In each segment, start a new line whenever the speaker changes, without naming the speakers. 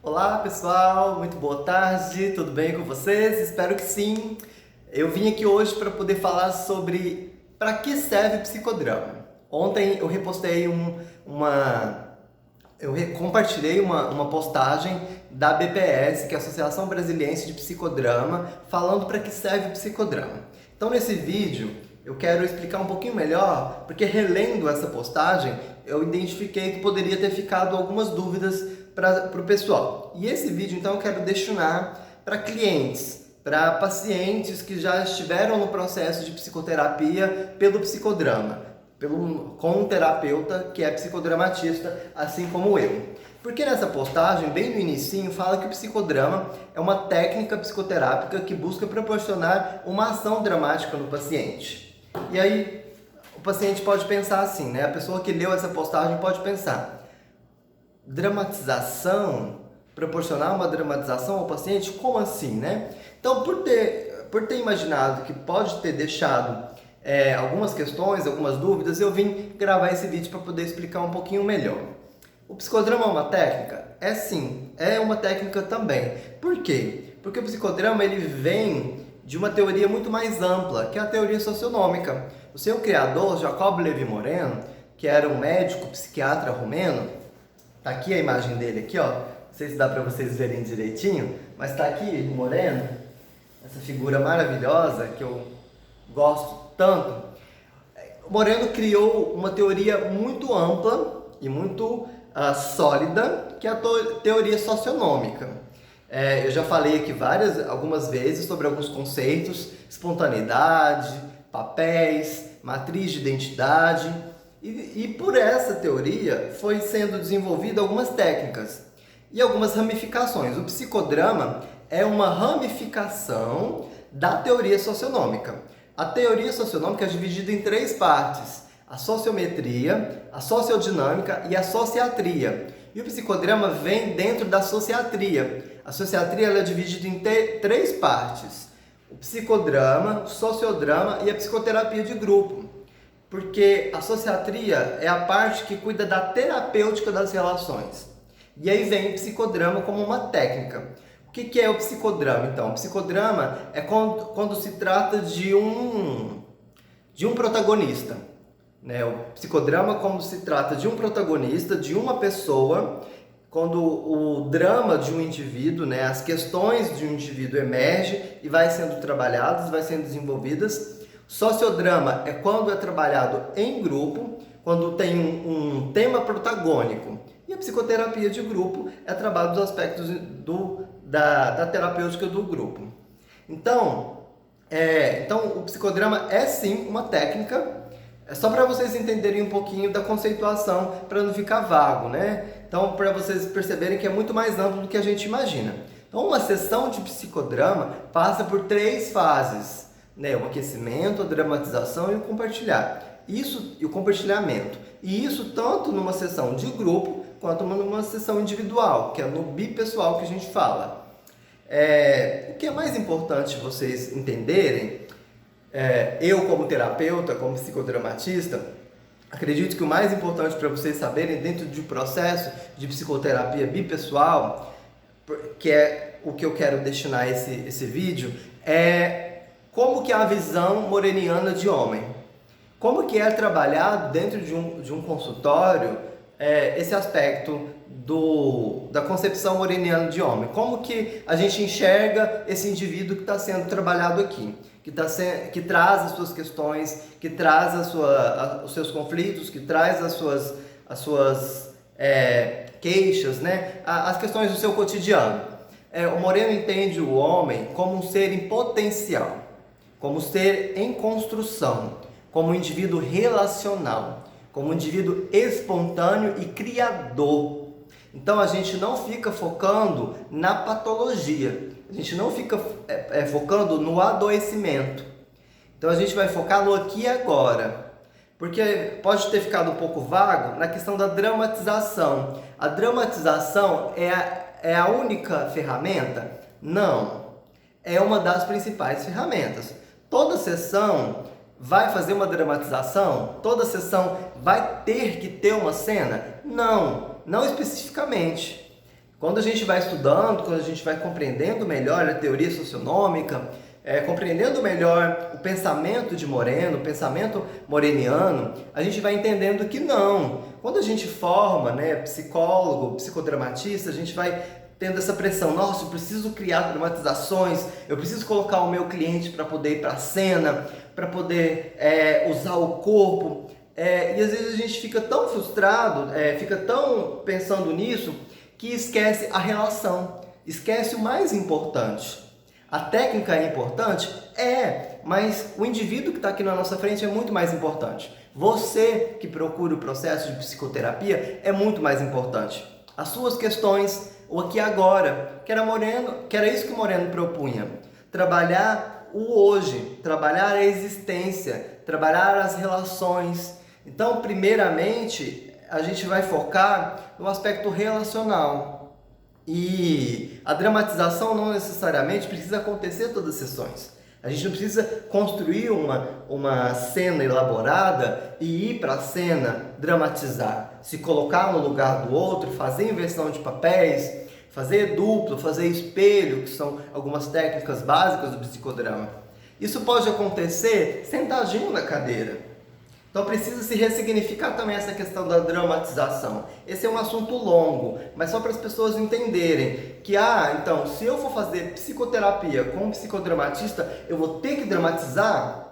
Olá pessoal, muito boa tarde, tudo bem com vocês? Espero que sim. Eu vim aqui hoje para poder falar sobre para que serve o psicodrama. Ontem eu repostei compartilhei uma postagem da BPS, que é a Associação Brasiliense de Psicodrama, falando para que serve o psicodrama. Então nesse vídeo eu quero explicar um pouquinho melhor, porque relendo essa postagem eu identifiquei que poderia ter ficado algumas dúvidas para o pessoal. E esse vídeo então eu quero destinar para clientes, para pacientes que já estiveram no processo de psicoterapia pelo psicodrama, com um terapeuta que é psicodramatista, assim como eu. Porque nessa postagem, bem no inicinho, fala que o psicodrama é uma técnica psicoterápica que busca proporcionar uma ação dramática no paciente. E aí o paciente pode pensar assim, né? A pessoa que leu essa postagem pode pensar: dramatização, proporcionar uma dramatização ao paciente? Como assim, né? Então, por ter imaginado que pode ter deixado algumas questões, algumas dúvidas, eu vim gravar esse vídeo para poder explicar um pouquinho melhor. O psicodrama é uma técnica? É sim, é uma técnica também. Por quê? Porque o psicodrama ele vem de uma teoria muito mais ampla, que é a teoria socionômica. O seu criador, Jacob Levi-Moreno, que era um médico psiquiatra romeno, tá aqui a imagem dele aqui, ó. Não sei se dá para vocês verem direitinho, mas tá aqui ele moreno, essa figura maravilhosa que eu gosto tanto. O Moreno criou uma teoria muito ampla e muito sólida, que é a teoria socionômica. Eu já falei aqui algumas vezes sobre alguns conceitos: espontaneidade, papéis, matriz de identidade. E por essa teoria foi sendo desenvolvida algumas técnicas e algumas ramificações. O psicodrama é uma ramificação da teoria socionômica. A teoria socionômica é dividida em 3 partes: a sociometria, a sociodinâmica e a sociatria. E o psicodrama vem dentro da sociatria. A sociatria ela é dividida em 3 partes: o psicodrama, o sociodrama e a psicoterapia de grupo. Porque a sociatria é a parte que cuida da terapêutica das relações. E aí vem o psicodrama como uma técnica. O que é o psicodrama, então? O psicodrama é quando se trata de um protagonista. Né? O psicodrama quando se trata de um protagonista, de uma pessoa, quando o drama de um indivíduo, né, as questões de um indivíduo emergem e vai sendo trabalhadas, vai sendo desenvolvidas. Sociodrama é quando é trabalhado em grupo, quando tem um tema protagônico. E a psicoterapia de grupo é trabalho dos aspectos da terapêutica do grupo. Então o psicodrama é sim uma técnica. É só para vocês entenderem um pouquinho da conceituação, para não ficar vago, né? Então, para vocês perceberem que é muito mais amplo do que a gente imagina. Então, uma sessão de psicodrama passa por 3 fases. Né, o aquecimento, a dramatização e o compartilhamento. E isso tanto numa sessão de grupo quanto numa sessão individual, que é no bipessoal que a gente fala. O que é mais importante vocês entenderem, eu como terapeuta, como psicodramatista, acredito que o mais importante para vocês saberem dentro de um processo de psicoterapia bipessoal, que é o que eu quero destinar esse vídeo, é como que é a visão moreniana de homem. Como que é trabalhado dentro de um consultório esse aspecto da concepção moreniana de homem. Como que a gente enxerga esse indivíduo que está sendo trabalhado aqui. Que traz as suas questões, que traz os seus conflitos, que traz as suas queixas, né? As questões do seu cotidiano. O Moreno entende o homem como um ser em potencial, como ser em construção, como um indivíduo relacional, como um indivíduo espontâneo e criador. Então a gente não fica focando na patologia, a gente não fica focando no adoecimento. Então a gente vai focar no aqui e agora. Porque pode ter ficado um pouco vago na questão da dramatização. A dramatização é a única ferramenta? Não, é uma das principais ferramentas. Toda sessão vai fazer uma dramatização? Toda sessão vai ter que ter uma cena? Não, não especificamente. Quando a gente vai estudando, quando a gente vai compreendendo melhor a teoria socionômica, compreendendo melhor o pensamento de Moreno, o pensamento moreniano, a gente vai entendendo que não. Quando a gente forma, né, psicólogo, psicodramatista, a gente vai tendo essa pressão, nossa, eu preciso criar dramatizações, eu preciso colocar o meu cliente para poder ir para a cena, para poder usar o corpo. E às vezes a gente fica tão frustrado, fica tão pensando nisso, que esquece a relação, esquece o mais importante. A técnica é importante? Mas o indivíduo que está aqui na nossa frente é muito mais importante. Você que procura o processo de psicoterapia é muito mais importante. As suas questões, o aqui e agora, que era isso que o Moreno propunha. Trabalhar o hoje, trabalhar a existência, trabalhar as relações. Então, primeiramente, a gente vai focar no aspecto relacional. E a dramatização não necessariamente precisa acontecer todas as sessões. A gente não precisa construir uma cena elaborada e ir para a cena dramatizar, se colocar no lugar do outro, fazer inversão de papéis, fazer duplo, fazer espelho, que são algumas técnicas básicas do psicodrama. Isso pode acontecer sentadinho na cadeira. Então precisa se ressignificar também essa questão da dramatização. Esse é um assunto longo, mas só para as pessoas entenderem que, então, se eu for fazer psicoterapia com um psicodramatista, eu vou ter que dramatizar?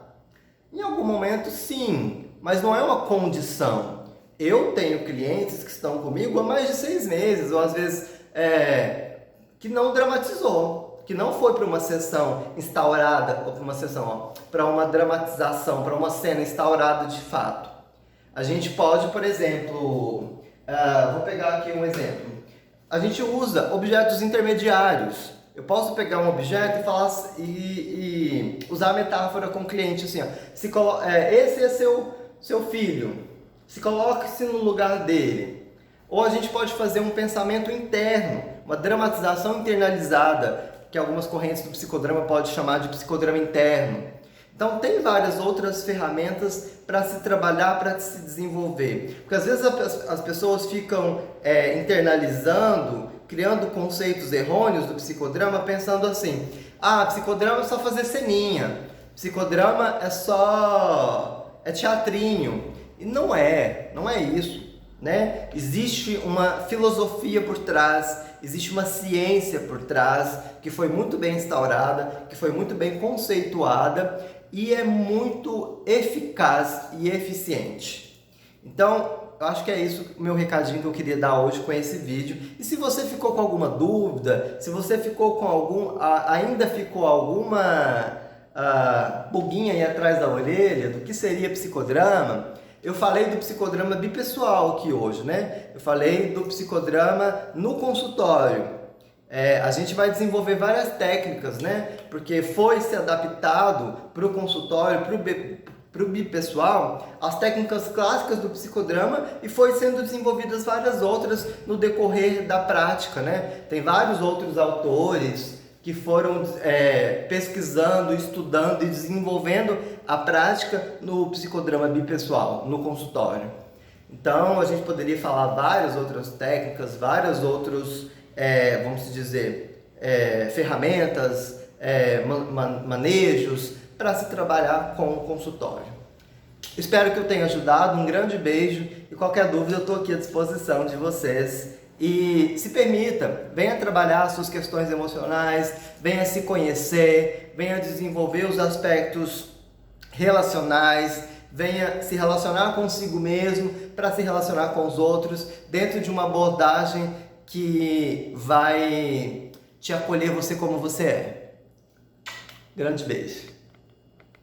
Em algum momento, sim, mas não é uma condição. Eu tenho clientes que estão comigo há mais de 6 meses, ou às vezes que não dramatizou, que não foi para uma sessão instaurada, ou para uma sessão, para uma dramatização, para uma cena instaurada de fato. A gente pode, por exemplo, vou pegar aqui um exemplo. A gente usa objetos intermediários. Eu posso pegar um objeto e falar e usar a metáfora com o cliente assim, esse é seu filho, se coloque-se no lugar dele. Ou a gente pode fazer um pensamento interno, uma dramatização internalizada, que algumas correntes do psicodrama podem chamar de psicodrama interno. Então tem várias outras ferramentas para se trabalhar, para se desenvolver. Porque às vezes as pessoas ficam internalizando, criando conceitos errôneos do psicodrama, pensando assim, psicodrama é só fazer ceninha, psicodrama é teatrinho. E não é isso, né? Existe uma filosofia por trás, existe uma ciência por trás, que foi muito bem instaurada, que foi muito bem conceituada e é muito eficaz e eficiente. Então, eu acho que é isso o meu recadinho que eu queria dar hoje com esse vídeo. E se você ficou com alguma dúvida, se você ficou com ainda ficou alguma pulguinha aí atrás da orelha do que seria psicodrama, eu falei do psicodrama bipessoal aqui hoje, né? Eu falei do psicodrama no consultório. A gente vai desenvolver várias técnicas, né? Porque foi se adaptado para o consultório, para o bipessoal, as técnicas clássicas do psicodrama e foi sendo desenvolvidas várias outras no decorrer da prática, né? Tem vários outros autores que foram pesquisando, estudando e desenvolvendo a prática no psicodrama bipessoal, no consultório. Então, a gente poderia falar várias outras técnicas, vários outros, vamos dizer, ferramentas, manejos para se trabalhar com o consultório. Espero que eu tenha ajudado, um grande beijo e qualquer dúvida eu estou aqui à disposição de vocês. E se permita, venha trabalhar suas questões emocionais, venha se conhecer, venha desenvolver os aspectos relacionais, venha se relacionar consigo mesmo para se relacionar com os outros dentro de uma abordagem que vai te acolher você como você é. Grande beijo.